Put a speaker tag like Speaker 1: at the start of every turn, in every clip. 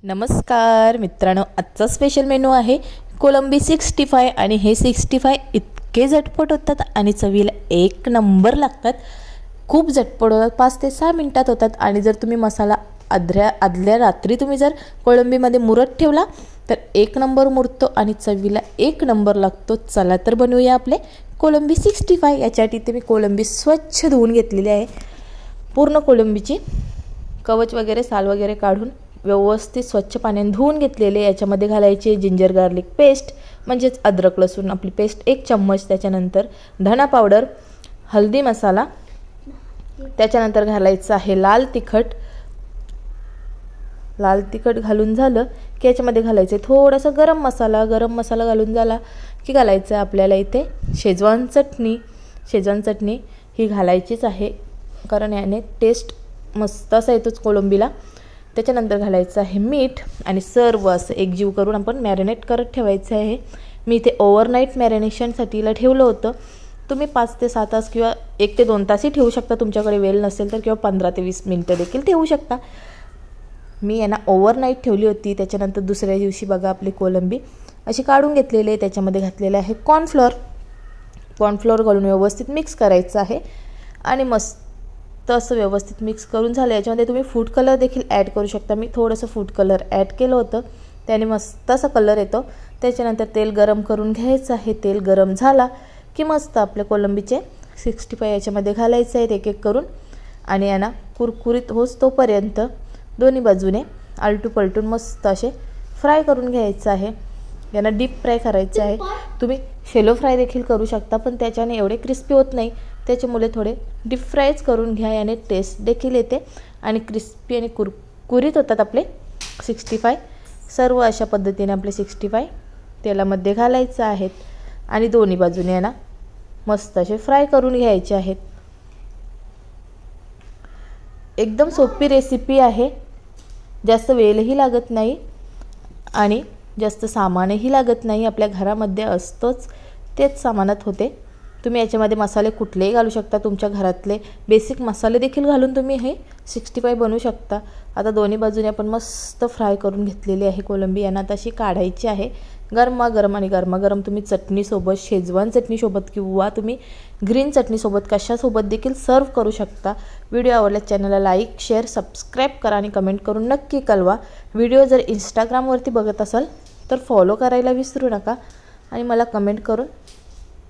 Speaker 1: नमस्कार मित्रांनो, आजचा स्पेशल मेनू आहे कोलंबी 65 आणि हे 65 इतके झटपट होतात आणि चवीला एक नंबर लागतात। खूप झटपट होतात, 5 ते 6 मिनिटात होतात। आणि जर तुम्ही मसाला आदल्या रात्री तुम्ही जर कोलंबीमध्ये मुरत ठेवला तर एक नंबर मुरतो आणि चवीला एक नंबर लागतो। चला तर बनवूया आपले कोलंबी 65। यासाठी इथे मी कोलंबी स्वच्छ धुवून घेतलेली आहे। पूर्ण कोलंबीची कवच वगैरे साल वगैरे काढून व्यवस्थित स्वच्छ पाण्याने धुवून घेतलेले। याच्यामध्ये घालायचे जिंजर गार्लिक पेस्ट म्हणजेच अद्रक लसूण आपली पेस्ट 1 चम्मच, त्याच्यानंतर धना पावडर, हळदी मसाला, त्याच्यानंतर घालायचं आहे लाल तिखट घालून झालं की याच्यामध्ये घालायचं थोडासा गरम मसाला घालून झाला की घालायचं आपल्याला इथे शेजवान चटणी ही घालायचीच आहे, कारण याने टेस्ट मस्त असा येतोच कोलंबीला। त्याच्यानंतर घालायचं आहे मीठ आणि सर्व असं एकजीव करून आपण मॅरिनेट करत ठेवायचं आहे। मी इथे ओव्हरनाईट मॅरिनेशनसाठीला ठेवलं होतं। तुम्ही 5 ते 6 तास किंवा 1 ते 2 तासही ठेवू शकता, तुमच्याकडे वेळ नसेल तर, किंवा 15 ते 20 मिनिटं देखील ठेवू शकता। मी यांना ओव्हरनाईट ठेवली होती। त्याच्यानंतर दुसऱ्या दिवशी बघा आपली कोलंबी अशी काढून घेतलेली आहे। त्याच्यामध्ये घातलेलं आहे कॉर्नफ्लोअर घालून व्यवस्थित मिक्स करायचं आहे आणि मस्त असं व्यवस्थित मिक्स करून झालं। याच्यामध्ये तुम्ही फूड कलर देखील ॲड करू शकता। मी थोडंसं फूड कलर ॲड केलं होतं, त्याने मस्त असा कलर येतो। त्याच्यानंतर तेल गरम करून घ्यायचं आहे। तेल गरम झाला की मस्त आपले कोलंबीचे 65 याच्यामध्ये घालायचे आहेत एक करून आणि यांना कुरकुरीत होस तोपर्यंत दोन्ही बाजूने आलटू पलटून मस्त असे फ्राय करून घ्यायचं आहे। यांना डीप फ्राय करायचं आहे। तुम्ही शेलो फ्राय देखील करू शकता, पण त्याच्याने एवढे क्रिस्पी होत नाही, त्याच्यामुळे थोडे डीप फ्रायच करून घ्या, याने टेस्ट देखील येते आणि क्रिस्पी आणि कुरकुरीत होतात आपले 65। सर्व अशा पद्धतीने आपले 65 तेलामध्ये घालायचं आहेत आणि दोन्ही बाजूने यांना मस्त असे फ्राय करून घ्यायचे आहेत। एकदम सोपी रेसिपी आहे, जास्त वेळही लागत नाही आणि जास्त सामानही लागत नाही, आपल्या घरामध्ये असतोच तेच सामानात होते। तुम्ही याच्यामध्ये मसाले कुठलेही घालू शकता, तुमच्या घरातले बेसिक मसाले देखील घालून तुम्ही हे 65 बनवू शकता। आता दोन्ही बाजूने आपण मस्त फ्राय करून घेतलेली आहे कोलंबी, यांना तशी काढायची आहे। गरमागरम तुम्ही चटणीसोबत, शेजवान चटणीसोबत किंवा तुम्ही ग्रीन चटणीसोबत कशासोबत देखील सर्व करू शकता। व्हिडिओ आवडल्यास चॅनलला लाईक, शेअर, सबस्क्राईब करा आणि कमेंट करून नक्की कळवा। व्हिडिओ जर इंस्टाग्रामवरती बघत असाल तर फॉलो करायला विसरू नका आणि मला कमेंट करून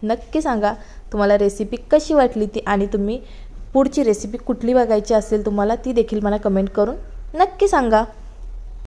Speaker 1: नक्की सांगा तुम्हाला रेसिपी कशी वाटली ती, आणि तुम्ही पुढची रेसिपी कुठली बघायची असेल तुम्हाला ती देखील मला कमेंट करून नक्की सांगा।